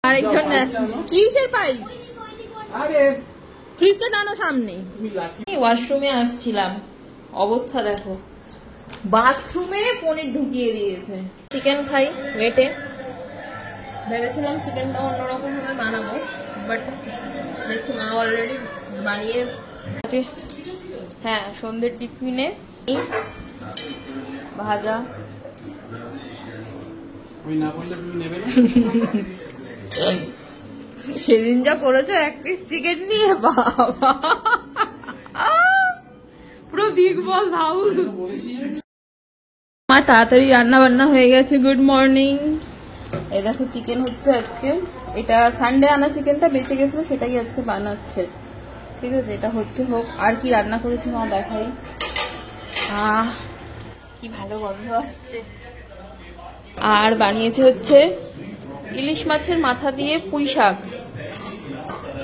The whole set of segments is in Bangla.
আরেকজন কিসের পাইপ? আরে ফ্রিজটা টানো সামনে। ওয়াশরুমে আসছিলাম, অবস্থা দেখো, বাথরুমে পনির ঢুকিয়ে দিয়েছে। চিকেন খাই ওয়েটে, ভেবেছিলাম চিকেনটা অন্যরকম ভাবে বানাবো, বাট দেখছি মা অলরেডি বানিয়ে। হ্যাঁ, সন্ধ্যের টিফিনে ভাজা। সেদিন যা করেছো এক পিস চিকেন নিয়ে, বাবা পুরো বিগ বস হাউস। আমার তাড়াতাড়ি রান্না বান্না হয়ে গেছে। Good morning. এই দেখো চিকেন হচ্ছে আজকে, এটা সানডে আনা চিকেনটা বেঁচে গেছিল, সেটাই আজকে বানাচ্ছে। ঠিক আছে, এটা হচ্ছে হোক। আর কি রান্না করেছি মা দেখাই। কি ভালো গন্ধ আসছে। আর বানিয়েছে হচ্ছে ইলিশ মাছের মাথা দিয়ে পুঁই শাক,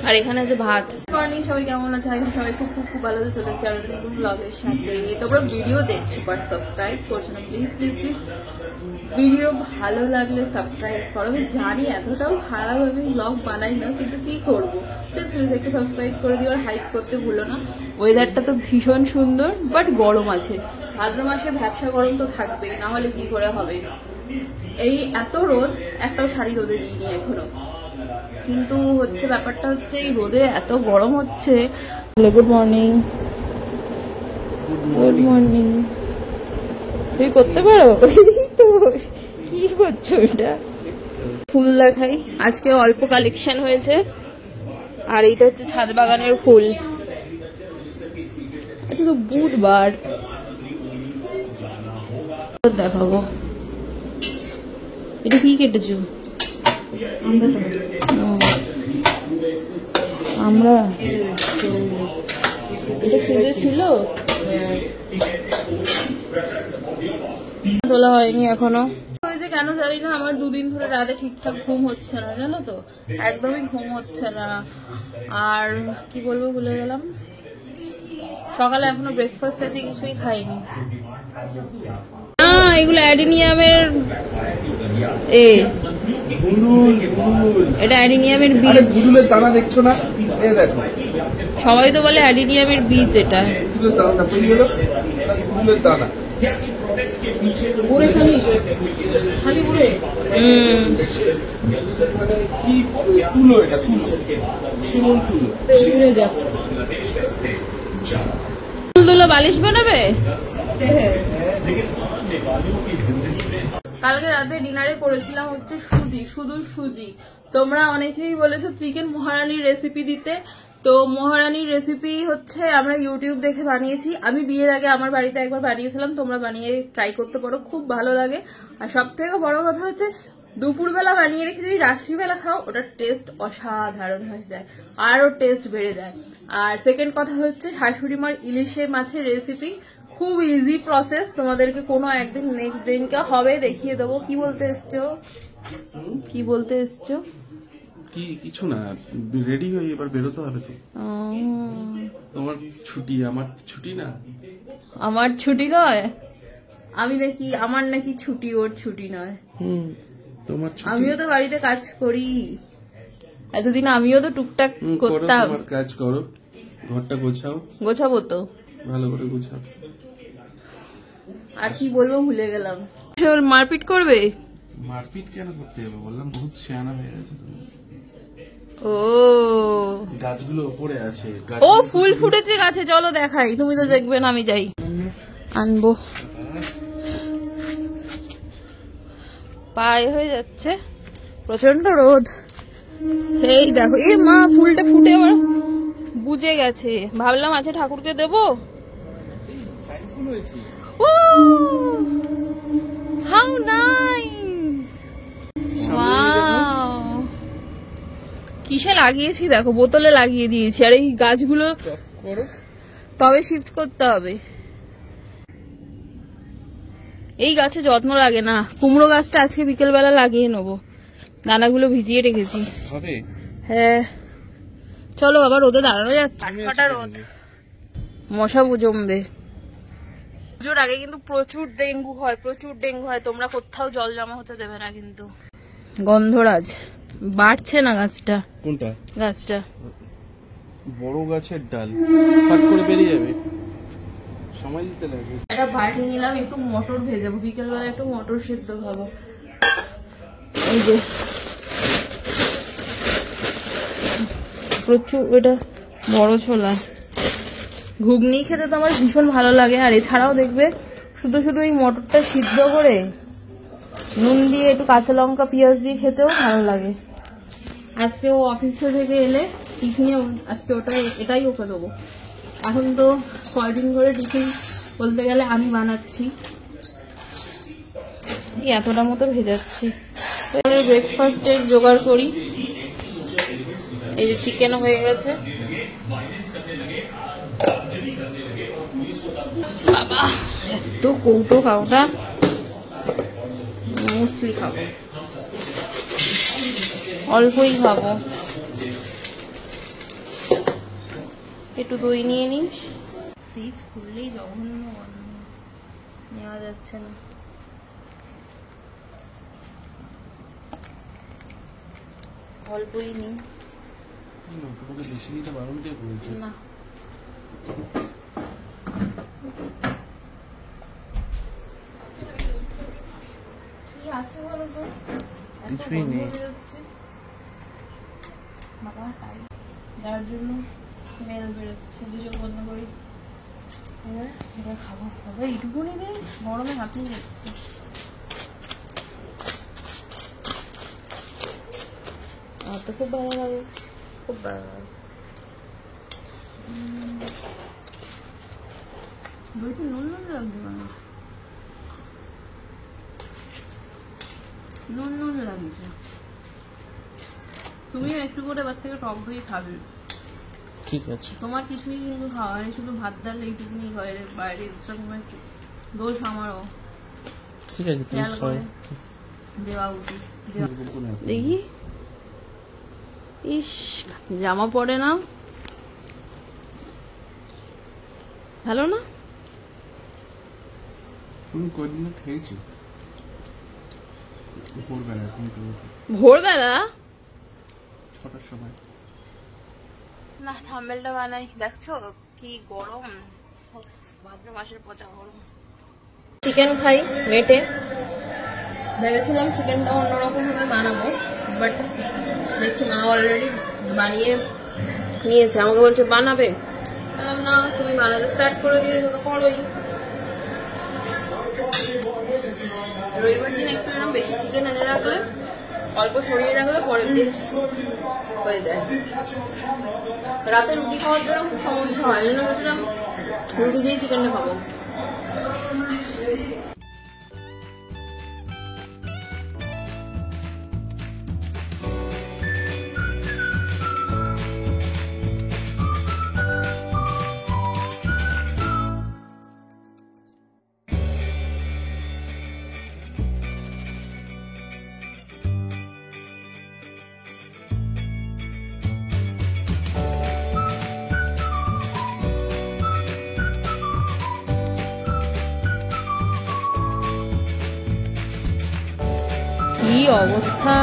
আর এখানে আছে ভাত। মর্নিং, সবাই কেমন আছে? সবাই খুব খুব খুব ভালো চলে এসেছে আর নতুন ব্লগের সাথে। তোমরা ভিডিও দেখছো বাট সাবস্ক্রাইব করছো না, প্লিজ প্লিজ প্লিজ। ভিডিও ভালো লাগলে সাবস্ক্রাইব করো। আমি জানি এতটাও খারাপ আমি ব্লগ বানাই না, কিন্তু কি করবো, প্লিজ একটু সাবস্ক্রাইব করে দিও আর হাইপ করতে ভুলো না। ওয়েদারটা তো ভীষণ সুন্দর, বাট গরম আছে। ভাদ্র মাসে ভ্যাবসা গরম তো থাকবেই, না হলে কি করে হবে। এই এত রোদ, একটাও শাড়ি রোদে দিইনি এখনো, কিন্তু হচ্ছে ব্যাপারটা হচ্ছে এই রোদে এত গরম হচ্ছে। Good morning. Good morning. তুই করতে পারো? তো কি করছো এটা? ফুল দেখাই, আজকে অল্প কালেকশন হয়েছে। আর এইটা হচ্ছে ছাদ বাগানের ফুল। আচ্ছা, তো বুধবার দেখাবো। এটা কি কেটেছো? আমরা এটা ফ্রিজে ছিল, তোলা হয়নি এখনো। হয়েছে কেন জানি না, আমার দুদিন ধরে রাতে ঠিকঠাক ঘুম হচ্ছে না, জানো তো, একদমই ঘুম হচ্ছে না। আর কি বলবো ভুলে গেলাম, সকালে এখনো ব্রেকফাস্ট আছে, কিছুই খাইনি। এগুলো অ্যাডিনিয়ামের, এটা অ্যাডিনিয়ামের বীজ। দানা দেখছো না? সবাই তো বলে অ্যাডিনিয়ামের বীজ। এটা তুলো বালিশ বানাবে। কালকে রাতে ডিনারে করেছিলাম হচ্ছে সুজি, শুধু সুজি। তোমরা অনেকেই বলেছো চিকেন মহারানীর রেসিপি দিতে, তো মহারানীর রেসিপি হচ্ছে আমরা ইউটিউব দেখে বানিয়েছি। আমি বিয়ের আগে আমার বাড়িতে একবার বানিয়েছিলাম, তোমরা বানিয়ে ট্রাই করতে পারো, খুব ভালো লাগে। আর সব থেকে বড় কথা হচ্ছে দুপুরবেলা বানিয়ে রেখে যদি রাত্রিবেলা খাও, ওটার টেস্ট অসাধারণ হয়ে যায়, আরো টেস্ট বেড়ে যায়। আর সেকেন্ড কথা হচ্ছে শাশুড়ি মার ইলিশে মাছের রেসিপি, খুব ইজি প্রসেস। তোমাদেরকে কোনো একদিন নেক্সট দিনকে হবে দেখিয়ে দেবো। কি বলতে এসছো? কি বলতে এসছো? কি কিছু না, রেডি হয়ে এবার বেরোতে হবে তো। তোমার ছুটি, আমার ছুটি না। আমার ছুটি নয়, আমি নাকি, আমার নাকি ছুটি, ওর ছুটি নয়। তোমার আমিও তো বাড়িতে কাজ করি, এতদিন আমিও তো টুকটাক করতাম। তোমার কাজ করো, ঘরটা গোছাও। গোছাবো তো, ভালো করে গোছাও। আর কি বলবো ভুলে গেলাম। মারপিট করবে? মারপিট কেন করতে হবে, বললাম বহুত শেয়ানা হয়ে গেছে তুমি। ও গাছগুলো উপরে আছে। ও ফুল ফুটেছে গাছে, চলো দেখাই। তুমি তো দেখবে না, আমি যাই আনবো। পায়ে হয়ে যাচ্ছে, প্রচন্ড রোদ। এই দেখো, এ মা ফুলটা ফুটে আবার বুঝে গেছে। ভাবলাম আচ্ছা ঠাকুরকে দেবো। How nice, wow. কিসে লাগিয়েছি দেখো, বোতলে লাগিয়ে দিয়েছি। আর এই গাছগুলো তবে শিফট করতে হবে। এই গাছে যত্ন লাগে না। কুমড়ো গাছটা আজকে বিকেল বেলা লাগিয়ে নেবো, দানাগুলো ভিজিয়ে রেখেছি। হ্যাঁ চলো, আবার রোদে দাঁড়ানো যাচ্ছে, রোদ, মশা জমবে। পুজোর আগে কিন্তু প্রচুর ডেঙ্গু হয়, প্রচুর ডেঙ্গু হয়। তোমরা কোথাও জল জমা হতে দেবে না কিন্তু। গন্ধরাজ বাড়ছে না গাছটা। কোনটা? গাছটা বড় গাছের ডাল ফাট করে বেরিয়ে যাবে, সময় দিতে লাগবে। একটা বাটি নিলাম, একটু মটর ভেজাবো, বিকেলবেলা একটু মটর সেদ্ধ খাবো। এই যে প্রচুর, এটা বড় ছোলা। ঘুগনি খেতে তো আমার ভীষণ ভালো লাগে। আর এছাড়াও দেখবে শুধু শুধু এই মটরটা সিদ্ধ করে নুন দিয়ে একটু কাঁচা লঙ্কা পেঁয়াজ দিয়ে খেতেও ভালো লাগে। আজকে ও অফিস থেকে এলে টিফিনে আজকে এটাই ওকে দেবো। এখন তো কয়দিন ধরে টিফিন বলতে গেলে আমি বানাচ্ছি, এতটা মতো ভেজাচ্ছি। ব্রেকফাস্টের জোগাড় করি। এই যে চিকেন হয়ে গেছে। বাবা এত কৌটো খাওটা, মুসলি খাবো, অল্পই খাবো। একটু দই নিয়ে নিই। ফ্রিজ খুললেই জঘন্য গন্ধ, নেওয়া যাচ্ছে না। অল্পই নিই। তোমাকে বেশি নিতে বারণ কে বলেছে? না কি আছে বলো তো, কিছুই নেই। বাবা তাই যার জন্য স্মেল বেরোচ্ছে। দুজন বন্ধ করি, এবার এটা খাবো। বাবা এইটুকুনি দিন গরমে হাঁপিয়ে যাচ্ছে। আমার তো খুব ভালো লাগে, খুব ভালো লাগে। বইটি নুন নুন লাগছে, মানুষ নুন নুন লাগছে। তুমিও একটু করে এবার থেকে টক দই খাবে। ঠিক আছে, তোমার কিছুই কিন্তু খাওয়া নেই, শুধু ভাত ডাল এইটুকুনি ঘরে, বাইরে এক্সট্রা তোমার দোষ আমারও ঠিক আছে, তুমি খেয়াল খাও। করে দেওয়া উচিত। দেখি দেখি, ইস জামা পরে না, ভালো না? তুমি কদিন খেয়েছি ভোরবেলা, কিন্তু ভোরবেলা 6টার সময়। না থাম্বেলটা বানাই, দেখছো কি গরম, ভাদ্র মাসের পচা গরম। চিকেন খাই মেটে, ভেবেছিলাম চিকেনটা অন্যরকম ভাবে বানাবো, বাট দেখছি মা অলরেডি বানিয়ে নিয়েছে। আমাকে বলছে বানাবে, বললাম না তুমি বানাতে স্টার্ট করে দিয়েছো তো করোই। রবিবার দিন একটু এরকম বেশি চিকেন এনে রাখলে, অল্প সরিয়ে রাখলে পরের দিন হয়ে যায়। রাতে রুটি খাওয়ার জন্য খুব সমস্যা হয়, জন্য ভেবেছিলাম রুটি দিয়ে চিকেনটা খাবো। কি অবস্থা,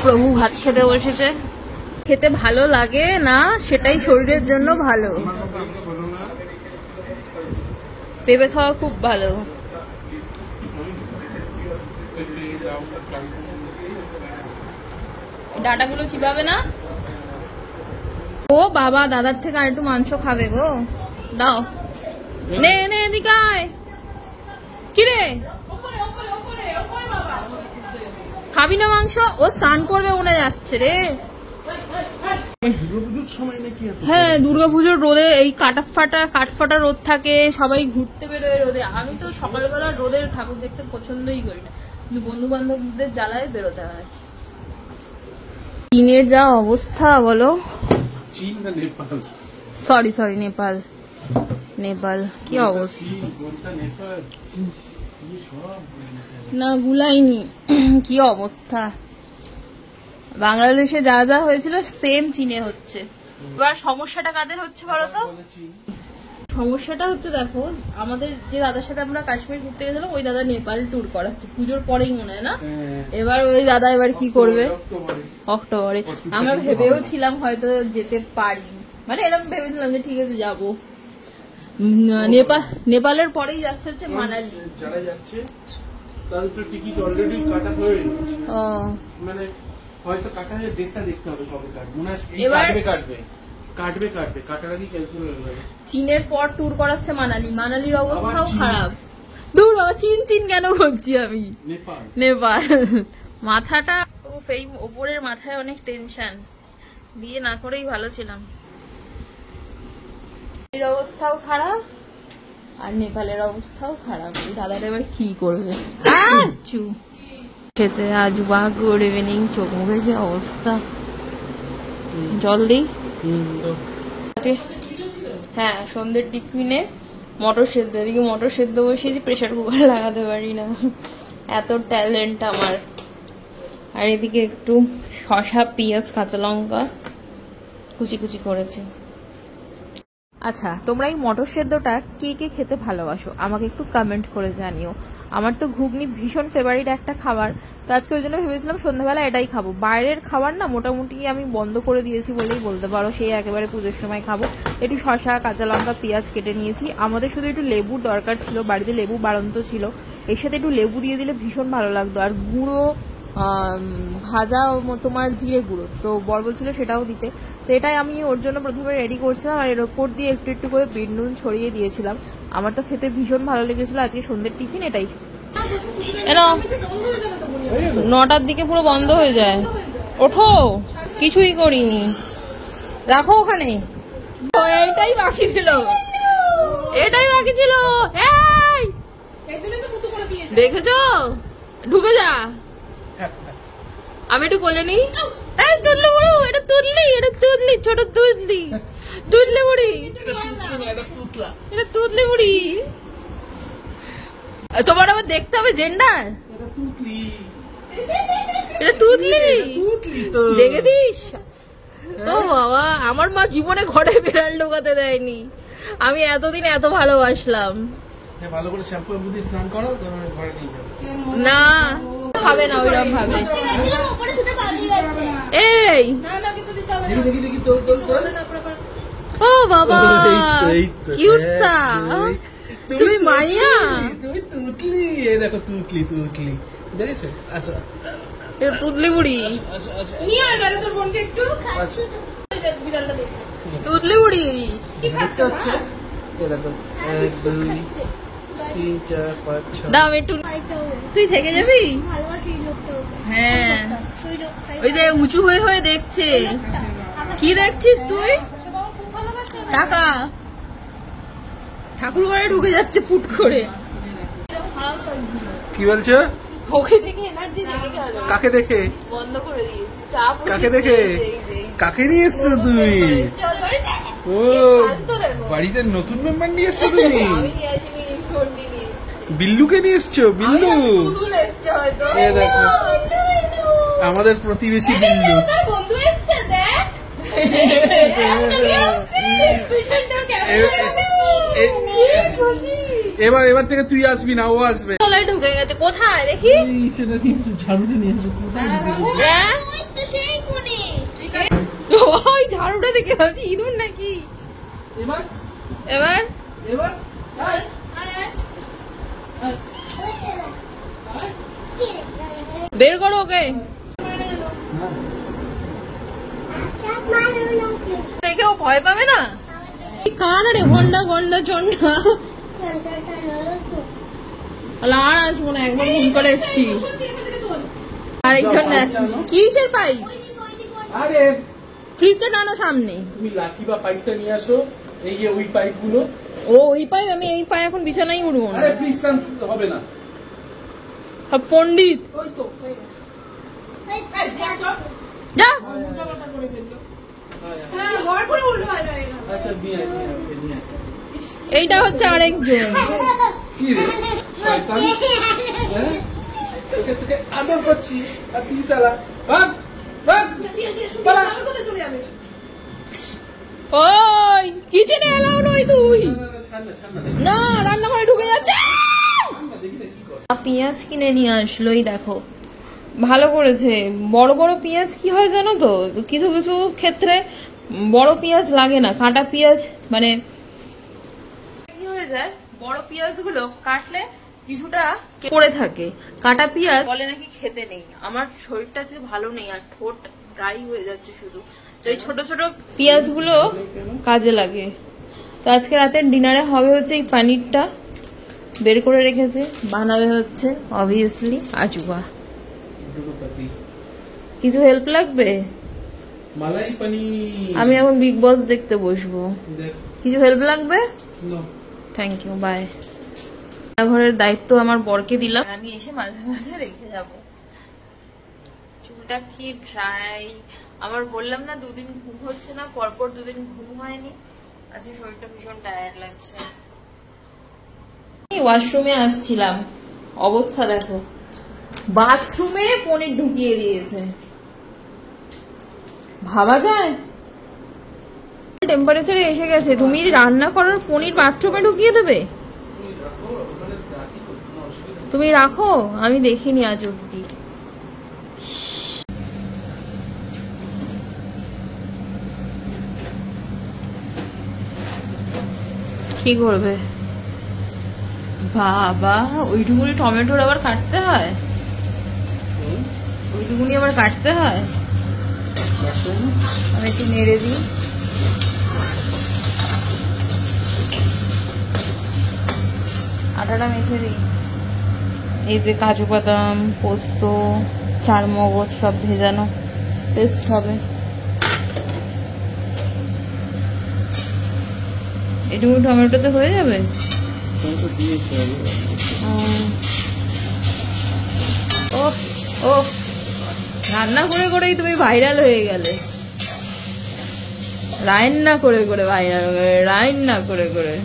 প্রভু ভাত খেতে বসেছে। খেতে ভালো লাগে না সেটাই শরীরের জন্য ভালো। পেঁপে খাওয়া খুব ভালো। ডাটাগুলো চিবাবে না? ও বাবা, দাদার থেকে আর একটু মাংস খাবে গো, দাও। নে নে এদিকে আয়। কিরে খাবি না মাংস? ও স্নান করবে মনে যাচ্ছে রে। হ্যাঁ দুর্গাপুজোর রোদে, এই কাঠফাটা রোদ থাকে, সবাই ঘুরতে বেরোয় রোদে। আমি তো সকালবেলা রোদের ঠাকুর দেখতে পছন্দই করি না, কিন্তু বন্ধু বান্ধবদের জ্বালায় বেরোতে হয়। চীনের যা অবস্থা বলো। চীন না নেপাল? সরি নেপাল, নেপাল কি অবস্থা। না গুলাইনি, কি অবস্থা। বাংলাদেশে যা যা হয়েছিল সেম চীনে হচ্ছে। এবার সমস্যাটা কাদের হচ্ছে বলো তো? সমস্যাটা হচ্ছে দেখো, আমাদের যে দাদার সাথে আমরা কাশ্মীর ঘুরতে গেছিলাম ওই দাদা নেপাল ট্যুর করাচ্ছে পুজোর পরেই মনে হয় না। এবার ওই দাদা এবার কি করবে অক্টোবরে। আমরা ভেবেও ছিলাম হয়তো যেতে পারি, মানে এরকম ভেবেছিলাম যে ঠিক আছে যাবো। নেপালের পরেই যাচ্ছে হচ্ছে মানালি। যারা যাচ্ছে তাদের তো টিকিট অলরেডি কাটা হয়ে গেছে, মানে হয়তো কাটা হয়ে ডেটটা দেখতে হবে কবে কাটবে, কাটবে কাটার আগে ক্যান্সেল হয়ে যাবে। চীনের পর ট্যুর করাচ্ছে মানালি, মানালির অবস্থাও খারাপ। দূর বাবা, চীন কেন বলছি আমি, নেপাল। মাথাটা এই ওপরের মাথায় অনেক টেনশন, বিয়ে না করেই ভালো ছিলাম। এর অবস্থাও খারাপ আর নেপালের অবস্থাও খারাপ। দাদাটা এবার কি করবে? আজবা গুড ইভিনিং, চোখ মুখের কি অবস্থা, জল দিই। হ্যাঁ, সন্ধ্যের টিফিনে মটর সেদ্ধ, এদিকে মটর সেদ্ধ বসিয়েছি, প্রেশার কুকার লাগাতে পারি না, এত ট্যালেন্ট আমার। আর এদিকে একটু শসা, পেঁয়াজ, কাঁচা লঙ্কা কুচি কুচি করেছি। আচ্ছা, তোমরা এই মটর সেদ্ধটা কে কে খেতে ভালোবাসো আমাকে একটু কমেন্ট করে জানিও। আমার তো ঘুগনি ভীষণ ফেভারিট একটা খাবার, তো আজকে ওই জন্য ভেবেছিলাম সন্ধ্যাবেলা এটাই খাবো। বাইরের খাবার না মোটামুটি আমি বন্ধ করে দিয়েছি বলেই বলতে পারো, সেই একেবারে পুজোর সময় খাবো। একটু শসা, কাঁচা লঙ্কা, পেঁয়াজ কেটে নিয়েছি। আমাদের শুধু একটু লেবুর দরকার ছিল, বাড়িতে লেবু বাড়ন্ত ছিল, এর সাথে একটু লেবু দিয়ে দিলে ভীষণ ভালো লাগতো। আর গুঁড়ো ভাজা তোমার জিরে গুঁড়ো, তো বর বলছিল সেটাও দিতে, তো এটাই আমি ওর জন্য প্রথমে রেডি করছিলাম। আর এর ওপর দিয়ে একটু একটু করে বিট নুন ছড়িয়ে দিয়েছিলাম। আমার তো খেতে ভীষণ ভালো লেগেছিল। আজকে সন্ধ্যের টিফিন এটাই। নটার দিকে পুরো বন্ধ হয়ে যায়, ওঠো, কিছুই করিনি, রাখো ওখানে। এটাই বাকি ছিল, এটাই বাকি ছিল। দেখেছো, ঢুকে যা, আমি একটু কোলে নি। তুললি বুড়ো, এটা তুললি, এটা তুললি, ছোট তুললি, তুললি বুড়ি, এটা তুললি বুড়ি। তোমার আবার দেখতে হবে জেন্ডার, এটা তুতলি, দেখেছিস? ও বাবা, আমার মা জীবনে ঘরে বিড়াল ঢোকাতে দেয়নি, আমি এতদিন এত ভালোবাসলাম। ভালো করে শ্যাম্পু দিয়ে স্নান করো, ঘরে নিয়ে যাও। না, খাবে না ওইরকম ভাবে। এই দেখি তোর ও বাবা, কিউট সা, তুমি মাইয়া, তুমি তুতলি, এই দেখো তুতলি, দেখেছো? আচ্ছা, এটা তুতলি বুড়ি, নিয়ে আয় না তোর বোনকে একটু। বিড়ালটা দেখ, তুতলি বুড়ি কি খাচ্ছে হচ্ছে, এই দেখো 1 2 3 4 5 6। দাও একটু, তুই থেকে যাবি? হ্যাঁ, ওই যে উঁচু হয়ে হয়ে দেখছে। কি দেখছিস তুই? টাকা ঠাকুর ঘরে ঢুকে যাচ্ছে পুট করে। কি বলছো? ওকে দেখে এনার্জি জেগে গেল। কাকে দেখে? বন্ধ করে দিয়েছি। চা কাকে দেখে? কাকে নিয়ে এসছো তুমি? ও, বাড়িতে নতুন মেম্বার নিয়ে এসছো তুমি? আমি নিয়ে আসিনি, শোননি নি। বিল্লুকে নিয়ে এসছো? বিল্লু দুদুল এসছে হয়তো। এই দেখো, আমাদের প্রতিবেশী বিল্লু। তোর বন্ধু এসছে দেখ। এবার থেকে তুই আসবি না, ও আসবে। ঢুকে গেছে কোথায় দেখি? ঝাড়ুটা নিয়ে আসো। ওই ঝাড়ুটা দেখে ভাবছি ইঁদুর নাকি। এবার বের করো ওকে, দেখে ও ভয় পাবে না। কান রে ঘন্টা ঘন্টা চন্ডা, আর আসবো না, একবার ফোন করে এসছি। আরেকজন কিসের পাইপ? আরে ফ্রিজটা টানো সামনে। তুমি লাঠি বা পাইপটা নিয়ে আসো, এই যে ওই পাইপ গুলো। ও ওই পাইপ, আমি এই পাইপ এখন বিছানায় উঠবো না। আরে ফ্রিজ টানতে হবে না, পন্ডিত যা। আচ্ছা দিয়ে এইটা হচ্ছে আরেকজন। কি রে তোকে আদর করছি আর তুই সালা ভাগ ভাগ ওই কিচেনে এলাও নই তুই। না রান্নাঘরে ঢুকে যাচ্ছে। পেঁয়াজ কিনে নিয়ে আসলো, এই দেখো ভালো করেছে। বড় বড় পেঁয়াজ কি হয় জানো তো, কিছু কিছু ক্ষেত্রে বড় পেঁয়াজ লাগে না, কাঁটা পেঁয়াজ মানে কি হয়ে যায়, বড় পেঁয়াজ গুলো কাটলে কিছুটা পড়ে থাকে, কাঁটা পেঁয়াজ বলে নাকি খেতে নেই। আমার শরীরটা আজকে ভালো নেই আর ঠোঁট ড্রাই হয়ে যাচ্ছে শুধু, তো এই ছোট ছোট পেঁয়াজ গুলো কাজে লাগে। তো আজকে রাতের ডিনারে হবে হচ্ছে এই পনিরটা বের করে রেখেছে, বানাবে হচ্ছে অবভিয়াসলি আজুয়া। কিছু হেল্প লাগবে? মালাই পনির। আমি এখন বিগ বস দেখতে বসবো, কিছু হেল্প লাগবে? Thank you, bye. ঘরের দায়িত্ব আমার বরকে দিলাম, আমি এসে মাঝে মাঝে রেখে যাব। চুলটা কি ড্রাই, আমার বললাম না 2 দিন ঘুম হচ্ছে না, পরপর 2 দিন ঘুম হয়নি, আজকে শরীরটা ভীষণ টায়ার্ড লাগছে। ওয়াশরুমে আসছিলাম, অবস্থা দেখো, বাথরুমে পনির ঢুকিয়ে দিয়েছে, ভাবা যায়? টেম্পারেচারে এসে গেছে, তুমি রান্না করার পনির বাথরুমে ঢুকিয়ে দেবে? তুমি রাখো, আমি দেখিনি আজ অব্দি। কি করবে বাবা, ওইটুকুনি টমেটোর আবার কাটতে হয়, ওইটুকুনি আবার কাটতে হয়। আমি একটু নেড়ে দিই, আটাটা মেখে দিই। এই যে কাজু বাদাম, পোস্ত, চারমগজ সব ভেজানো, টেস্ট হবে। এটুকু টমেটোতে হয়ে যাবে। ও রান্না করে করেই তুমি ভাইরাল হয়ে গেলে, রান্না করে করে ভাইরাল হয়ে গেলে, রান্না করে করে।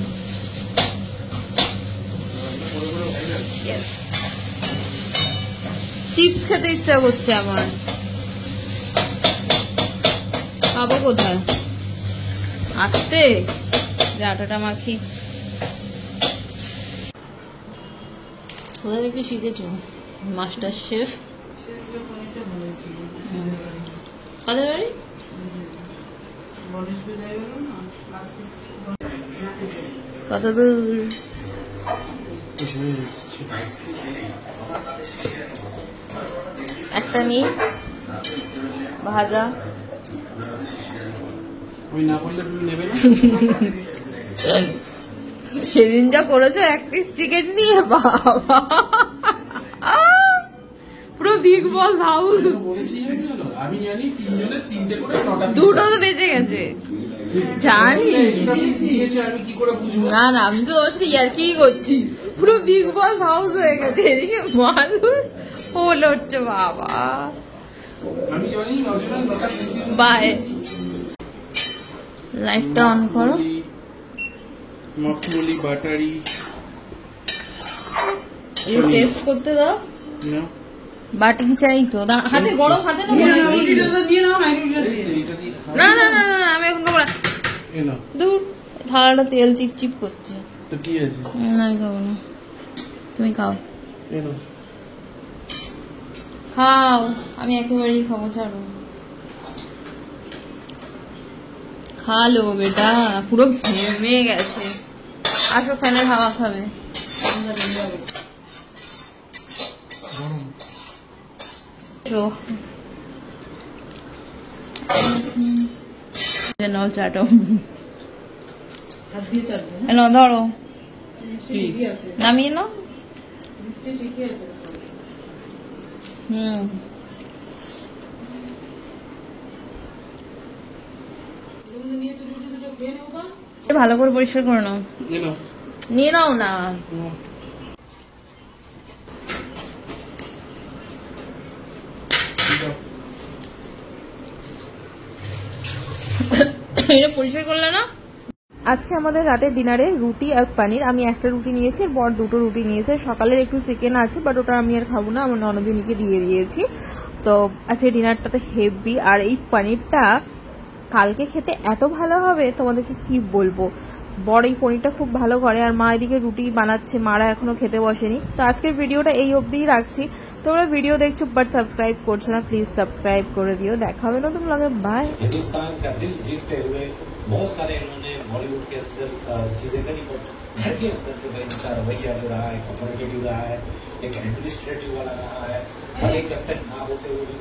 চিপস খেতে ইচ্ছা করছে আমার, খাবো কোথায়? আসতে যে আটাটা মাখি। কোথা থেকে শিখেছো মাস্টার শেফ? কাদের বাড়ি? কত দূর? একটা নিই ভাজা। সেদিন যা করেছে 1 পিস চিকেন নিয়ে, বাবা পুরো বিগ বস হাউস। দুটো তো বেঁচে গেছে জানি না, না আমি তো তোমার সাথে ইয়ার্কি করছি, পুরো বিগ বস হাউস হয়ে গেছে। এদিকে মানুষ ফুল হচ্ছে, বাবা বাই। লাইটটা অন করো। মখমলি বাটারি টেস্ট করতে দাও। বাটি চাই তো, হাতে গরম, হাতে না না না না, আমি এখন দূর, থালাটা তেল চিপচিপ করছে। তো কি আছে? না খাবো না, তুমি খাও। খাও, আমি একেবারেই খাবো, ছাড়ো। খালো বেটা, পুরো ঘেমে গেছে। আসো ফ্যানের হাওয়া খাবে। নাও চাটো, ধরো নামিয়ে নাও। ভালো করে পরিষ্কার করে নাও, নিয়ে নাও না। এটা পরিষ্কার করলে না। আজকে আমাদের রাতের ডিনারে রুটি আর পনির। আমি একটা রুটি নিয়েছি, আর বর 2টো রুটি নিয়েছে। সকালের একটু চিকেন আছে, বাট ওটা আমি আর খাবো না, আমার ননদিনীকে দিয়ে দিয়েছি। তো আজকে ডিনারটাতে হেভি। আর এই পনিরটা কালকে খেতে এত ভালো হবে তোমাদেরকে কি বলবো। বড় এই পনিরটা খুব ভালো করে। আর মা এদিকে রুটি বানাচ্ছে, মারা এখনো খেতে বসেনি। তো আজকের ভিডিওটা এই অবধিই রাখছি। তোমরা ভিডিও দেখছো বাট সাবস্ক্রাইব করছো না, প্লিজ সাবস্ক্রাইব করে দিও। দেখা হবে নতুন ব্লগে, বাই। हिंदुस्तान का दिल जीतते हुए बहुत सारे इन्होंने बॉलीवुड के अंदर चीजें करी, बट घर के अंदर जो है इनका रवैया जो रहा है, एक अथॉरिटेटिव रहा है, एक एडमिनिस्ट्रेटिव वाला रहा है। भले कैप्टन ना होते हुए भी